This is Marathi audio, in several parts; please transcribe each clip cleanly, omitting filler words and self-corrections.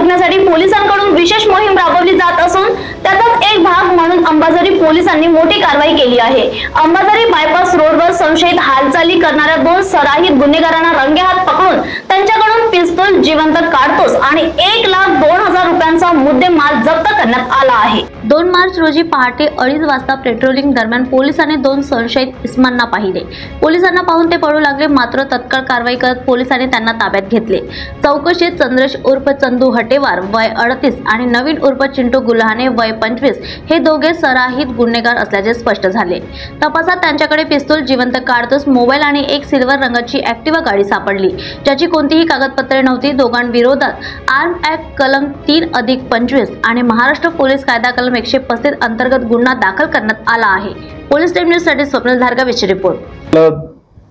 रोखण्यासाठी पोलिसांकडून विशेष मोहीम राबवली जात असून त्याचाच एक भाग म्हणून अंबाझरी पोलिसांनी मोठी कारवाई केली आहे। अंबाझरी बायपास रोडवर संशयित हालचाली करणाऱ्या 2 सराईत गुन्हेगारांना रंगेहात पकडून त्यांच्याकडून पिस्तूल, जिवंत काडतूस आणि 1,02,000 रुपयांचा मुद्देमाल जप्त करण्यात आला आहे। 2 मार्च रोजी पहाटे 2:30 वाजता पेट्रोलिंग दरम्यान पोलिसांनी 2 संशयित इसमांना पाहिले। पोलिसांना पाहून ते पळू लागले, मात्र तत्काळ कारवाई करत पोलिसांनी त्यांना ताब्यात घेतले। चौकशीत चंद्रेश उर्फ चंदू हटेवार वय 38 आणि नवीन उर्फ चिंटू गुल्हाने वय 25 हे दोघे सराईत गुन्हेगार असल्याचे स्पष्ट झाले। तपासात त्यांच्याकडे पिस्तूल, जिवंत काडतूस, मोबाईल आणि एक सिल्वर रंगाची ॲक्टिवा गाडी सापडली, ज्याची कोणतीही कागदपत्रे नव्हती। दोघांविरोधात आर्म ॲक्ट कलम 3+25 आणि महाराष्ट्र पोलीस कायदा कलम 135 अंतर्गत गुन्हा दाखल करण्यात आला आहे। पोलीस टाइम न्यूज साठी स्वप्नील धारगा विशेष रिपोर्ट।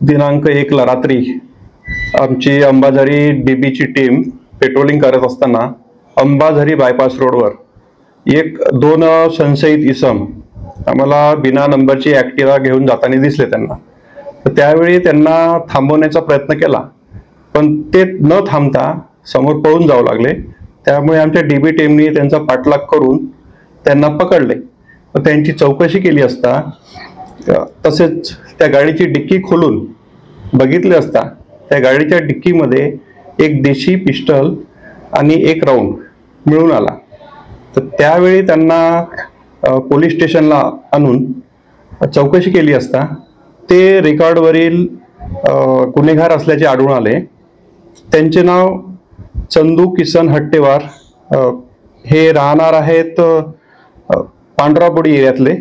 दिनांक 1 ला रात्री आमची अंबाझरी डीबीची टीम पेट्रोलिंग करत असताना अंबाझरी बायपास रोडवर 2 संशयित इसम आम्हाला बिना नंबरची ॲक्टिवा घेऊन जाताना दिसले त्यांना। तर त्यावेळी त्यांना थांबवण्याचा प्रयत्न केला, पण ते न थांबता समोर पळून जाऊ लागले। त्यामुळे आमच्या डीबी टीमने त्यांचा पाठलाग करून त्यांना पकडले। त्यांची चौकशी केली असता तसेच त्या गाडीची डिक्की खोलून बघितले असता त्या गाडीच्या डिक्कीमध्ये एक देशी पिस्टल आणि 1 राऊंड मिळून आला। तर त्यावेळी त्यांना पोलीस स्टेशनला आणून चौकशी केली असता ते रेकॉर्डवरील गुन्हेगार असल्याचे आढळून आले। त्यांचे नाव चंदू किसन हट्टेवार, हे राहणार आहेत पांढरापुडी एरियातले।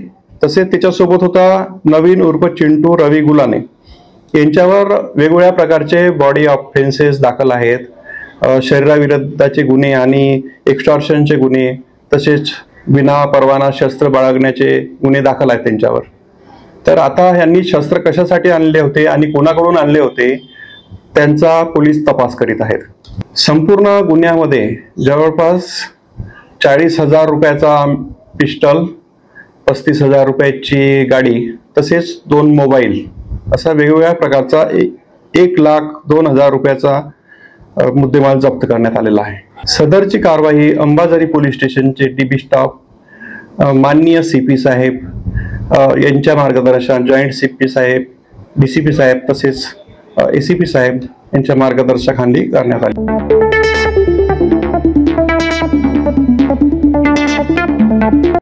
तसेच त्याच्यासोबत होता नवीन उर्फ चिंटू रवी गुल्हाने। यांच्यावर वेगवेगळ्या प्रकारचे बॉडी ऑफेन्सेस दाखल आहेत, शरीराविरुद्धचे गुन्हे आणि एक्स्टॉर्शनचे गुन्हे, तसेच विना परवाना शस्त्र बाळगण्याचे गुन्हे दाखल आहेत त्यांच्यावर। तर आता यांनी शस्त्र कशासाठी आणले होते आणि कोणाकडून आणले होते त्यांचा पोलीस तपास करीत आहेत। संपूर्ण गुन्ह्यामध्ये जवळपास 40,000 रुपयाचा पिस्टल, 35,000 रुपयाची गाडी, तसेच 2 मोबाईल असा वेगवेगळ्या प्रकारचा 1,02,000 रुपयाचा मुद्देमाल जप्त करण्यात आलेला आहे। सदरची कारवाई अंबाझरी पोलीस स्टेशनचे डीबी स्टाफ, माननीय सीपी साहेब यांच्या मार्गदर्शन, जॉईंट सीपी साहेब, डीसीपी साहेब तसेच एसीपी साहेब यांच्या मार्गदर्शनाखाली करण्यात आले।